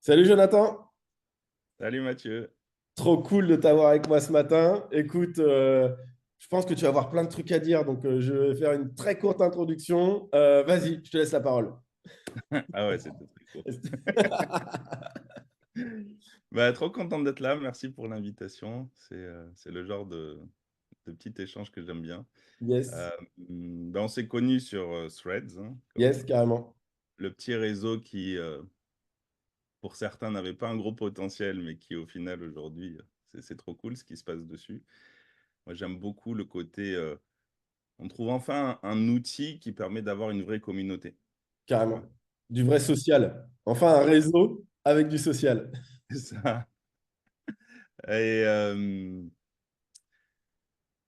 Salut Jonathan, Salut Mathieu. trop cool de t'avoir avec moi ce matin. Écoute, je pense que tu vas avoir plein de trucs à dire, donc je vais faire une très courte introduction. Vas-y, je te laisse la parole. Ah ouais, c'était très court. Bah, trop content d'être là. Merci pour l'invitation. C'est le genre de petit échange que j'aime bien. Yes, On s'est connus sur Threads, hein, yes, carrément. le petit réseau qui, pour certains, n'avait pas un gros potentiel, mais qui, au final, aujourd'hui, c'est trop cool ce qui se passe dessus. Moi, j'aime beaucoup le côté, on trouve enfin un outil qui permet d'avoir une vraie communauté. Tu Carrément. vois? Du vrai social. Enfin, un réseau avec du social. C'est ça. Et, euh,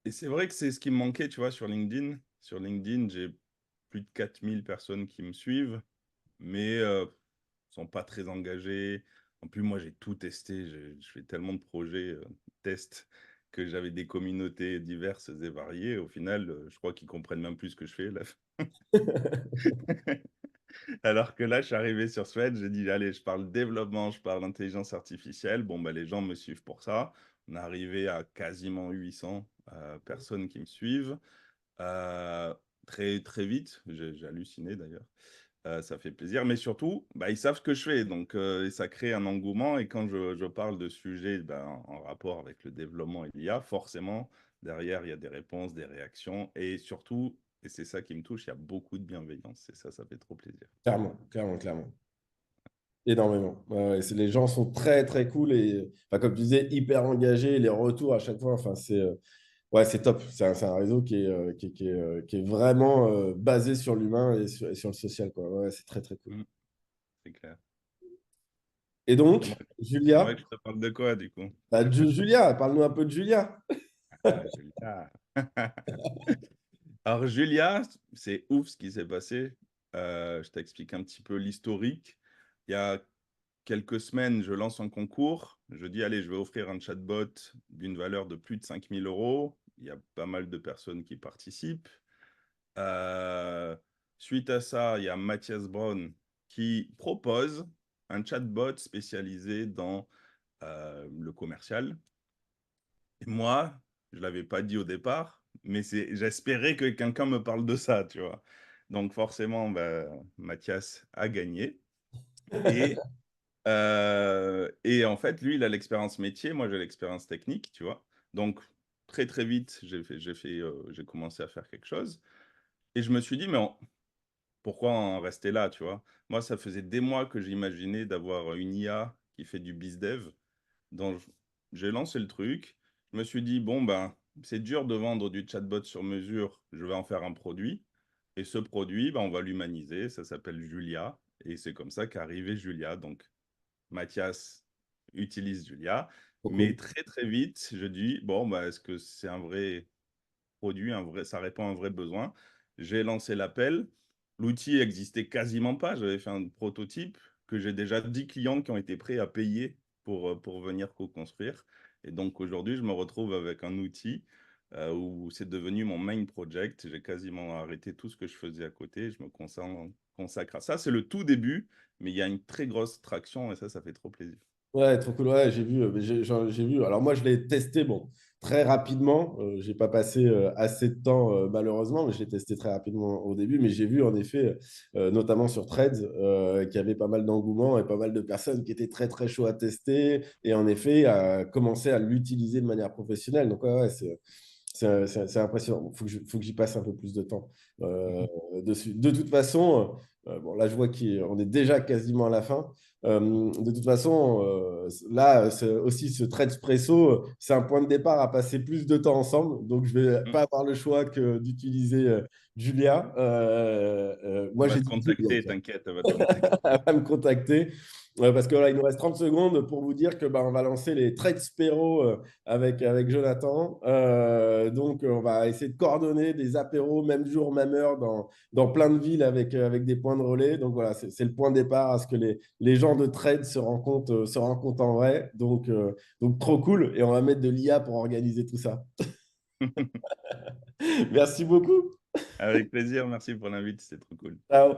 Et c'est vrai que c'est ce qui me manquait, tu vois, sur LinkedIn. Sur LinkedIn, j'ai plus de 4 000 personnes qui me suivent, mais sont pas très engagées. En plus, moi, j'ai tout testé. Je fais tellement de projets, tests, que j'avais des communautés diverses et variées. Au final, je crois qu'ils comprennent même plus ce que je fais, là. Alors que là, je suis arrivé sur Threads, j'ai dit, allez, je parle développement, je parle intelligence artificielle. Bon, bah, les gens me suivent pour ça. On est arrivé à quasiment 800 personnes qui me suivent. Euh, Très, très vite, j'ai halluciné d'ailleurs. Ça fait plaisir, mais surtout, bah, ils savent ce que je fais, donc ça crée un engouement. Et quand je parle de sujets ben, en rapport avec le développement et l'IA, forcément, derrière, il y a des réponses, des réactions, et surtout, et c'est ça qui me touche, il y a beaucoup de bienveillance, et ça fait trop plaisir. Clairement, clairement, clairement. Énormément. Ouais, ouais, les gens sont très, très cool et, enfin, comme tu disais, hyper engagés. Les retours à chaque fois, enfin, ouais, c'est top. C'est un réseau qui est vraiment basé sur l'humain et sur le social, quoi. Ouais, c'est très, très cool. Mm, c'est clair. Et donc, T'aimerais Julia, que je te parle de quoi, du coup? bah, Julia, parle-nous un peu de Julia. Ah, Julia. Alors, Julia, c'est ouf ce qui s'est passé. Je t'explique un petit peu l'historique. Il y a quelques semaines, je lance un concours. Je dis, allez, je vais offrir un chatbot d'une valeur de plus de 5 000 euros. Il y a pas mal de personnes qui participent. Euh, Suite à ça, il y a Mathias Braun qui propose un chatbot spécialisé dans le commercial. Et moi, je ne l'avais pas dit au départ, mais j'espérais que quelqu'un me parle de ça, tu vois. Donc forcément, bah, Mathias a gagné. Et, et en fait, lui, il a l'expérience métier, moi j'ai l'expérience technique, tu vois. Donc très très vite, j'ai commencé à faire quelque chose. Et je me suis dit, mais pourquoi en rester là, tu vois? Moi, ça faisait des mois que j'imaginais d'avoir une IA qui fait du bizdev. Donc, j'ai lancé le truc. Je me suis dit, bon, ben, c'est dur de vendre du chatbot sur mesure. Je vais en faire un produit. Et ce produit, ben, on va l'humaniser. Ça s'appelle Julia. Et c'est comme ça qu'est arrivé Julia. Donc, Mathias utilise Julia. Trop Mais cool. très, très vite, je dis, bon, ben, est-ce que c'est un vrai produit, ça répond à un vrai besoin? J'ai lancé l'appel. L'outil existait quasiment pas. J'avais fait un prototype que j'ai déjà 10 clients qui ont été prêts à payer pour venir co-construire. Et donc aujourd'hui, je me retrouve avec un outil où c'est devenu mon main project. J'ai quasiment arrêté tout ce que je faisais à côté. Je me consacre à ça. C'est le tout début, mais il y a une très grosse traction et ça fait trop plaisir. Ouais, trop cool. Ouais, j'ai vu, j'ai vu. Alors moi, je l'ai testé, bon, très rapidement. J'ai pas passé assez de temps, malheureusement, mais je l'ai testé très rapidement au début. Mais j'ai vu, en effet, notamment sur Threads, qu'il y avait pas mal d'engouement et pas mal de personnes qui étaient très, très chauds à tester et en effet, à commencer à l'utiliser de manière professionnelle. Donc, ouais, ouais, c'est impressionnant. Il faut que j'y passe un peu plus de temps dessus. De toute façon, bon, là, je vois qu'on est déjà quasiment à la fin. De toute façon, là, aussi, ce trade espresso, c'est un point de départ à passer plus de temps ensemble. Donc, je ne vais pas avoir le choix que d'utiliser Julia. Elle Moi, va j'ai te dit oui, donc, contacter, t'inquiète, elle va te contacter. elle va me contacter. Parce que voilà, il nous reste 30 secondes pour vous dire que bah, on va lancer les trades Spéro avec Jonathan. Donc, on va essayer de coordonner des apéros, même jour, même heure, dans plein de villes avec des points de relais. Donc, voilà, c'est le point de départ à ce que les gens de trade se rencontrent en vrai. Donc, trop cool. Et on va mettre de l'IA pour organiser tout ça. Merci beaucoup. Avec plaisir, merci pour l'invite, c'était trop cool. Ciao.